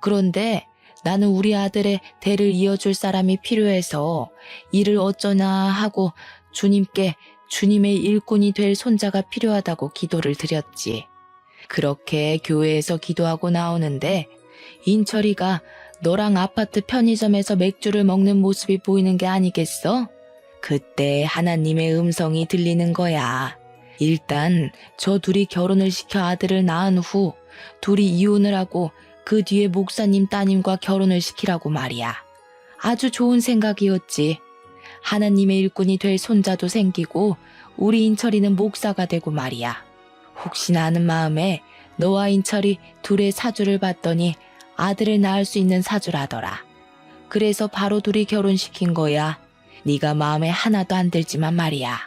그런데 나는 우리 아들의 대를 이어줄 사람이 필요해서 이를 어쩌나 하고 주님께 주님의 일꾼이 될 손자가 필요하다고 기도를 드렸지. 그렇게 교회에서 기도하고 나오는데 인철이가 너랑 아파트 편의점에서 맥주를 먹는 모습이 보이는 게 아니겠어? 그때 하나님의 음성이 들리는 거야. 일단 저 둘이 결혼을 시켜 아들을 낳은 후 둘이 이혼을 하고 그 뒤에 목사님 따님과 결혼을 시키라고 말이야. 아주 좋은 생각이었지. 하나님의 일꾼이 될 손자도 생기고 우리 인철이는 목사가 되고 말이야. 혹시나 하는 마음에 너와 인철이 둘의 사주를 봤더니 아들을 낳을 수 있는 사주라더라. 그래서 바로 둘이 결혼시킨 거야. 네가 마음에 하나도 안 들지만 말이야.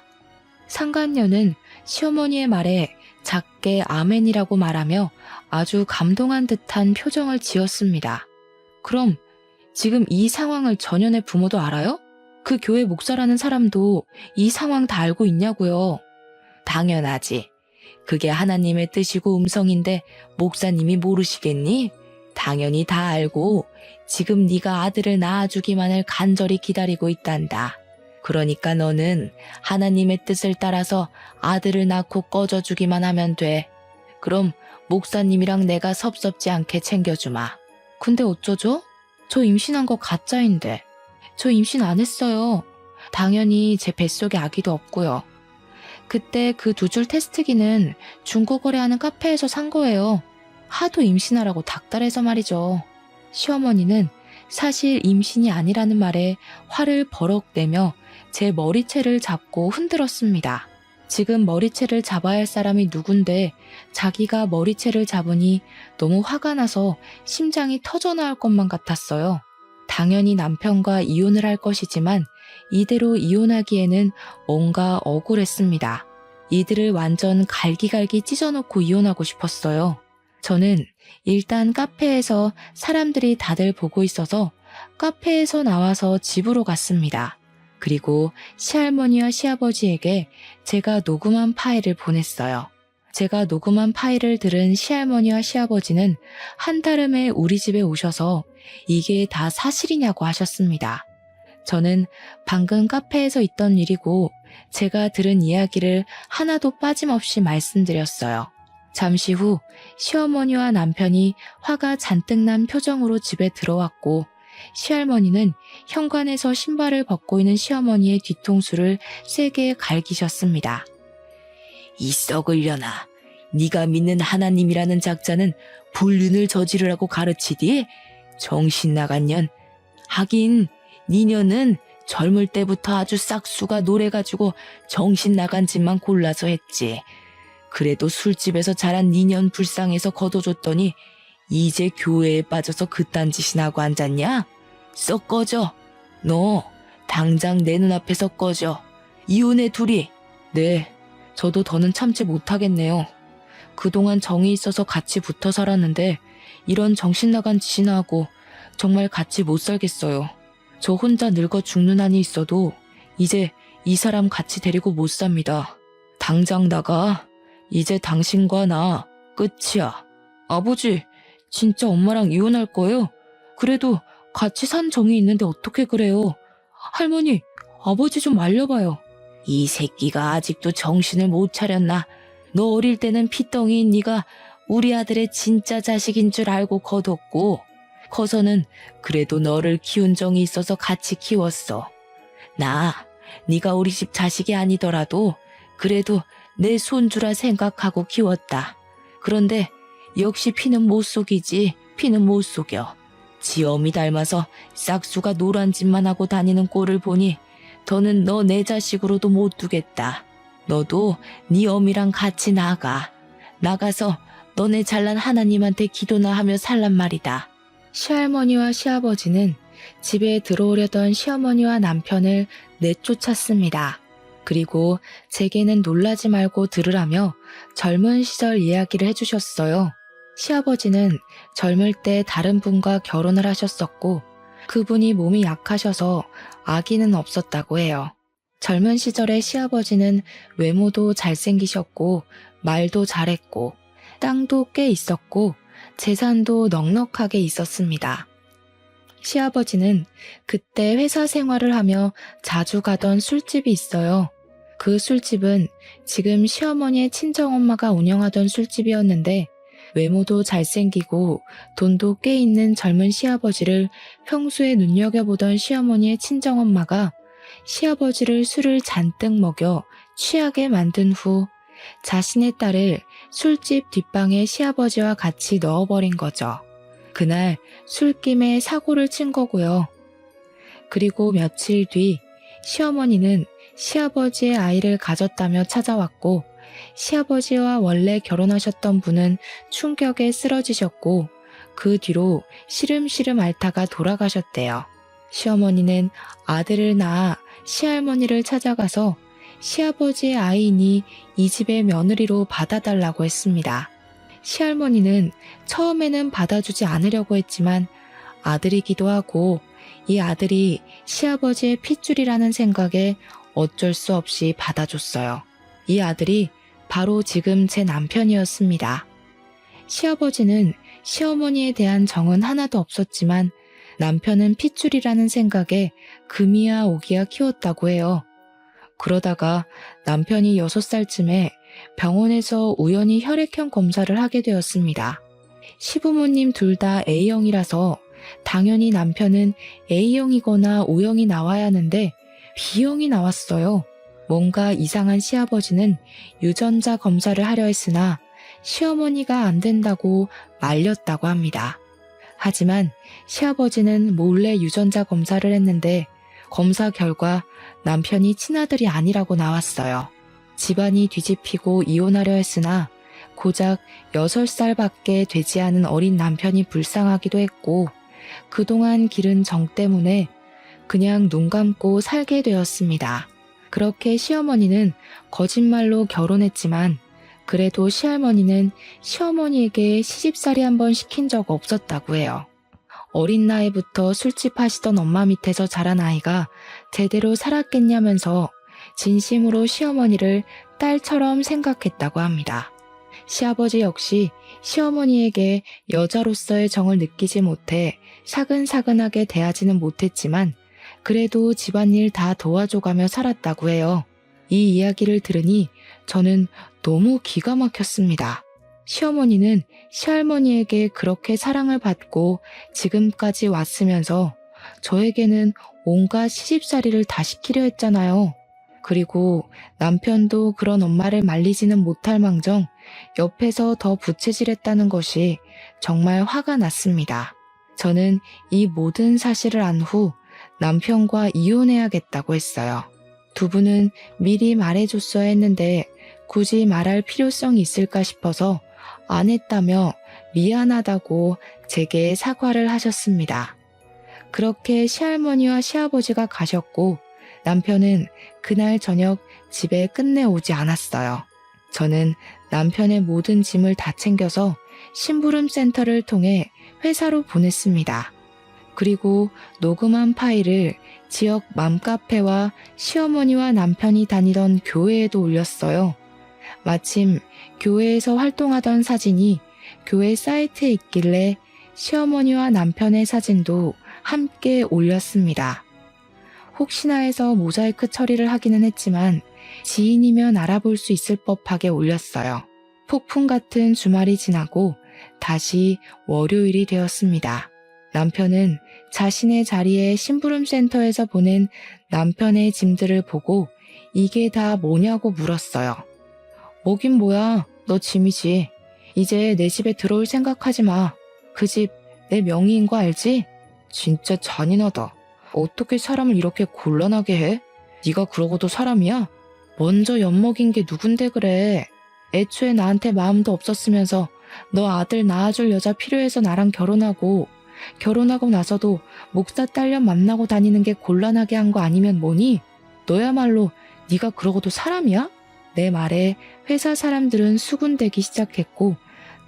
상간녀는 시어머니의 말에 작게 아멘이라고 말하며 아주 감동한 듯한 표정을 지었습니다. 그럼 지금 이 상황을 전현의 부모도 알아요? 그 교회 목사라는 사람도 이 상황 다 알고 있냐고요? 당연하지. 그게 하나님의 뜻이고 음성인데 목사님이 모르시겠니? 당연히 다 알고 지금 네가 아들을 낳아주기만을 간절히 기다리고 있단다. 그러니까 너는 하나님의 뜻을 따라서 아들을 낳고 꺼져주기만 하면 돼. 그럼 목사님이랑 내가 섭섭지 않게 챙겨주마. 근데 어쩌죠? 저 임신한 거 가짜인데. 저 임신 안 했어요. 당연히 제 뱃속에 아기도 없고요. 그때 그 2줄 테스트기는 중고거래하는 카페에서 산 거예요. 하도 임신하라고 닥달해서 말이죠. 시어머니는 사실 임신이 아니라는 말에 화를 버럭 내며 제 머리채를 잡고 흔들었습니다. 지금 머리채를 잡아야 할 사람이 누군데 자기가 머리채를 잡으니 너무 화가 나서 심장이 터져나올 것만 같았어요. 당연히 남편과 이혼을 할 것이지만 이대로 이혼하기에는 뭔가 억울했습니다. 이들을 완전 갈기갈기 찢어놓고 이혼하고 싶었어요. 저는 일단 카페에서 사람들이 다들 보고 있어서 카페에서 나와서 집으로 갔습니다. 그리고 시할머니와 시아버지에게 제가 녹음한 파일을 보냈어요. 제가 녹음한 파일을 들은 시할머니와 시아버지는 한달음에 우리 집에 오셔서 이게 다 사실이냐고 하셨습니다. 저는 방금 카페에서 있던 일이고 제가 들은 이야기를 하나도 빠짐없이 말씀드렸어요. 잠시 후 시어머니와 남편이 화가 잔뜩 난 표정으로 집에 들어왔고 시할머니는 현관에서 신발을 벗고 있는 시어머니의 뒤통수를 세게 갈기셨습니다. 이 썩으려나, 네가 믿는 하나님이라는 작자는 불륜을 저지르라고 가르치디? 정신 나간 년. 하긴 니녀는 젊을 때부터 아주 싹수가 노래가지고 정신 나간 짓만 골라서 했지. 그래도 술집에서 자란 니년 불쌍해서 걷어줬더니 이제 교회에 빠져서 그딴 짓이나 하고 앉았냐? 썩 꺼져. 너 당장 내 눈앞에서 꺼져. 이혼해 둘이. 네, 저도 더는 참지 못하겠네요. 그동안 정이 있어서 같이 붙어 살았는데 이런 정신 나간 짓이나 하고 정말 같이 못 살겠어요. 저 혼자 늙어 죽는 한이 있어도 이제 이 사람 같이 데리고 못 삽니다. 당장 나가. 이제 당신과 나 끝이야. 아버지, 진짜 엄마랑 이혼할 거예요? 그래도 같이 산 정이 있는데 어떻게 그래요? 할머니, 아버지 좀 말려봐요. 이 새끼가 아직도 정신을 못 차렸나? 너 어릴 때는 피덩이인 네가 우리 아들의 진짜 자식인 줄 알고 거뒀고 커서는 그래도 너를 키운 정이 있어서 같이 키웠어. 나, 네가 우리 집 자식이 아니더라도 그래도 내 손주라 생각하고 키웠다. 그런데 역시 피는 못 속이지. 피는 못 속여. 지 어미 닮아서 싹수가 노란 짓만 하고 다니는 꼴을 보니 더는 너 내 자식으로도 못 두겠다. 너도 네 어미랑 같이 나가. 나가서 너네 잘난 하나님한테 기도나 하며 살란 말이다. 시할머니와 시아버지는 집에 들어오려던 시어머니와 남편을 내쫓았습니다. 그리고 제게는 놀라지 말고 들으라며 젊은 시절 이야기를 해주셨어요. 시아버지는 젊을 때 다른 분과 결혼을 하셨었고 그분이 몸이 약하셔서 아기는 없었다고 해요. 젊은 시절에 시아버지는 외모도 잘생기셨고 말도 잘했고 땅도 꽤 있었고 재산도 넉넉하게 있었습니다. 시아버지는 그때 회사 생활을 하며 자주 가던 술집이 있어요. 그 술집은 지금 시어머니의 친정엄마가 운영하던 술집이었는데 외모도 잘생기고 돈도 꽤 있는 젊은 시아버지를 평소에 눈여겨보던 시어머니의 친정엄마가 시아버지를 술을 잔뜩 먹여 취하게 만든 후 자신의 딸을 술집 뒷방에 시아버지와 같이 넣어버린 거죠. 그날 술김에 사고를 친 거고요. 그리고 며칠 뒤 시어머니는 시아버지의 아이를 가졌다며 찾아왔고 시아버지와 원래 결혼하셨던 분은 충격에 쓰러지셨고 그 뒤로 시름시름 앓다가 돌아가셨대요. 시어머니는 아들을 낳아 시할머니를 찾아가서 시아버지의 아이니 이 집의 며느리로 받아달라고 했습니다. 시할머니는 처음에는 받아주지 않으려고 했지만 아들이기도 하고 이 아들이 시아버지의 핏줄이라는 생각에 어쩔 수 없이 받아줬어요. 이 아들이 바로 지금 제 남편이었습니다. 시아버지는 시어머니에 대한 정은 하나도 없었지만 남편은 핏줄이라는 생각에 금이야 오기야 키웠다고 해요. 그러다가 남편이 6살쯤에 병원에서 우연히 혈액형 검사를 하게 되었습니다. 시부모님 둘 다 A형이라서 당연히 남편은 A형이거나 O형이 나와야 하는데 B형이 나왔어요. 뭔가 이상한 시아버지는 유전자 검사를 하려 했으나 시어머니가 안 된다고 말렸다고 합니다. 하지만 시아버지는 몰래 유전자 검사를 했는데 검사 결과 남편이 친아들이 아니라고 나왔어요. 집안이 뒤집히고 이혼하려 했으나 고작 6살밖에 되지 않은 어린 남편이 불쌍하기도 했고 그동안 기른 정 때문에 그냥 눈 감고 살게 되었습니다. 그렇게 시어머니는 거짓말로 결혼했지만 그래도 시할머니는 시어머니에게 시집살이 한번 시킨 적 없었다고 해요. 어린 나이부터 술집 하시던 엄마 밑에서 자란 아이가 제대로 살았겠냐면서 진심으로 시어머니를 딸처럼 생각했다고 합니다. 시아버지 역시 시어머니에게 여자로서의 정을 느끼지 못해 사근사근하게 대하지는 못했지만 그래도 집안일 다 도와줘가며 살았다고 해요. 이 이야기를 들으니 저는 너무 기가 막혔습니다. 시어머니는 시할머니에게 그렇게 사랑을 받고 지금까지 왔으면서 저에게는 온갖 시집살이를 다 시키려 했잖아요. 그리고 남편도 그런 엄마를 말리지는 못할 망정 옆에서 더 부채질했다는 것이 정말 화가 났습니다. 저는 이 모든 사실을 안 후 남편과 이혼해야겠다고 했어요. 두 분은 미리 말해줬어야 했는데 굳이 말할 필요성이 있을까 싶어서 안 했다며 미안하다고 제게 사과를 하셨습니다. 그렇게 시할머니와 시아버지가 가셨고 남편은 그날 저녁 집에 끝내 오지 않았어요. 저는 남편의 모든 짐을 다 챙겨서 심부름 센터를 통해 회사로 보냈습니다. 그리고 녹음한 파일을 지역 맘카페와 시어머니와 남편이 다니던 교회에도 올렸어요. 마침 교회에서 활동하던 사진이 교회 사이트에 있길래 시어머니와 남편의 사진도 함께 올렸습니다. 혹시나 해서 모자이크 처리를 하기는 했지만 지인이면 알아볼 수 있을 법하게 올렸어요. 폭풍 같은 주말이 지나고 다시 월요일이 되었습니다. 남편은 자신의 자리에 심부름센터에서 보낸 남편의 짐들을 보고 이게 다 뭐냐고 물었어요. 뭐긴 뭐야, 너 짐이지. 이제 내 집에 들어올 생각하지 마. 그 집 내 명의인 거 알지? 진짜 잔인하다. 어떻게 사람을 이렇게 곤란하게 해? 네가 그러고도 사람이야? 먼저 엿먹인 게 누군데 그래. 애초에 나한테 마음도 없었으면서 너 아들 낳아줄 여자 필요해서 나랑 결혼하고 나서도 목사 딸년 만나고 다니는 게 곤란하게 한 거 아니면 뭐니? 너야말로 네가 그러고도 사람이야? 내 말에 회사 사람들은 수군대기 시작했고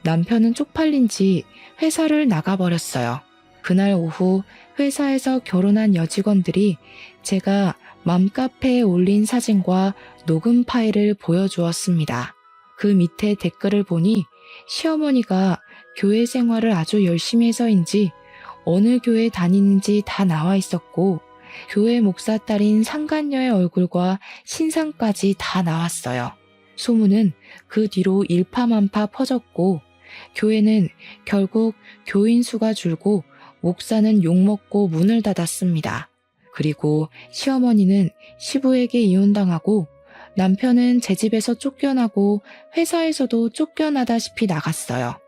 남편은 쪽팔린 지 회사를 나가버렸어요. 그날 오후 회사에서 결혼한 여직원들이 제가 맘카페에 올린 사진과 녹음 파일을 보여주었습니다. 그 밑에 댓글을 보니 시어머니가 교회 생활을 아주 열심히 해서인지 어느 교회 다니는지 다 나와 있었고 교회 목사 딸인 상간녀의 얼굴과 신상까지 다 나왔어요. 소문은 그 뒤로 일파만파 퍼졌고 교회는 결국 교인 수가 줄고 목사는 욕먹고 문을 닫았습니다. 그리고 시어머니는 시부에게 이혼당하고 남편은 제 집에서 쫓겨나고 회사에서도 쫓겨나다시피 나갔어요.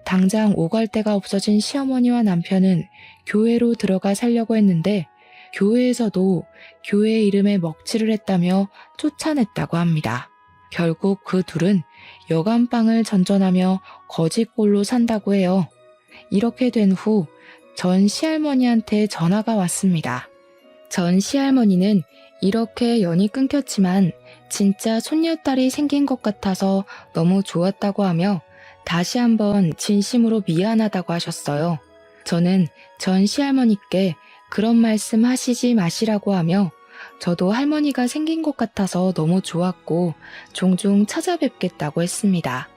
당장 오갈 데가 없어진 시어머니와 남편은 교회로 들어가 살려고 했는데 교회에서도 교회 이름에 먹칠을 했다며 쫓아냈다고 합니다. 결국 그 둘은 여간방을 전전하며 거지꼴로 산다고 해요. 이렇게 된 후 전 시할머니한테 전화가 왔습니다. 전 시할머니는 이렇게 연이 끊겼지만 진짜 손녀딸이 생긴 것 같아서 너무 좋았다고 하며 다시 한번 진심으로 미안하다고 하셨어요. 저는 전 시할머니께 그런 말씀 하시지 마시라고 하며 저도 할머니가 생긴 것 같아서 너무 좋았고 종종 찾아뵙겠다고 했습니다.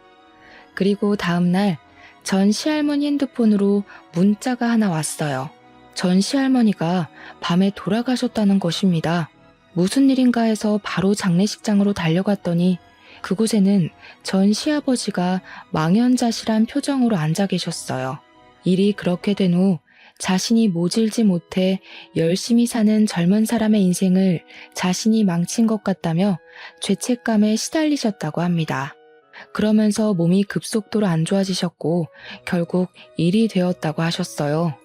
그리고 다음날 전 시할머니 핸드폰으로 문자가 하나 왔어요. 전 시할머니가 밤에 돌아가셨다는 것입니다. 무슨 일인가 해서 바로 장례식장으로 달려갔더니 그곳에는 전 시아버지가 망연자실한 표정으로 앉아 계셨어요. 일이 그렇게 된 후 자신이 모질지 못해 열심히 사는 젊은 사람의 인생을 자신이 망친 것 같다며 죄책감에 시달리셨다고 합니다. 그러면서 몸이 급속도로 안 좋아지셨고 결국 일이 되었다고 하셨어요.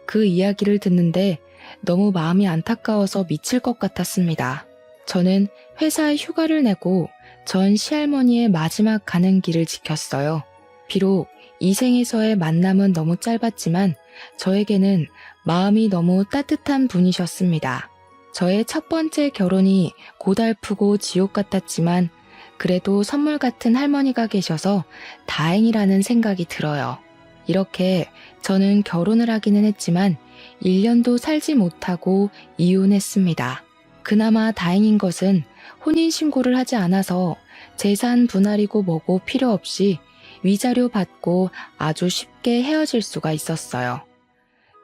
그 이야기를 듣는데 너무 마음이 안타까워서 미칠 것 같았습니다. 저는 회사에 휴가를 내고 전 시할머니의 마지막 가는 길을 지켰어요. 비록 이 생에서의 만남은 너무 짧았지만 저에게는 마음이 너무 따뜻한 분이셨습니다. 저의 첫 번째 결혼이 고달프고 지옥 같았지만 그래도 선물 같은 할머니가 계셔서 다행이라는 생각이 들어요. 이렇게 저는 결혼을 하기는 했지만 1년도 살지 못하고 이혼했습니다. 그나마 다행인 것은 혼인신고를 하지 않아서 재산 분할이고 뭐고 필요 없이 위자료 받고 아주 쉽게 헤어질 수가 있었어요.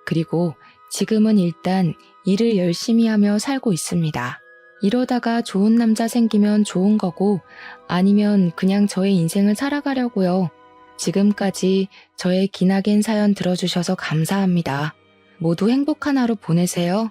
그리고 지금은 일단 일을 열심히 하며 살고 있습니다. 이러다가 좋은 남자 생기면 좋은 거고 아니면 그냥 저의 인생을 살아가려고요. 지금까지 저의 기나긴 사연 들어주셔서 감사합니다. 모두 행복한 하루 보내세요.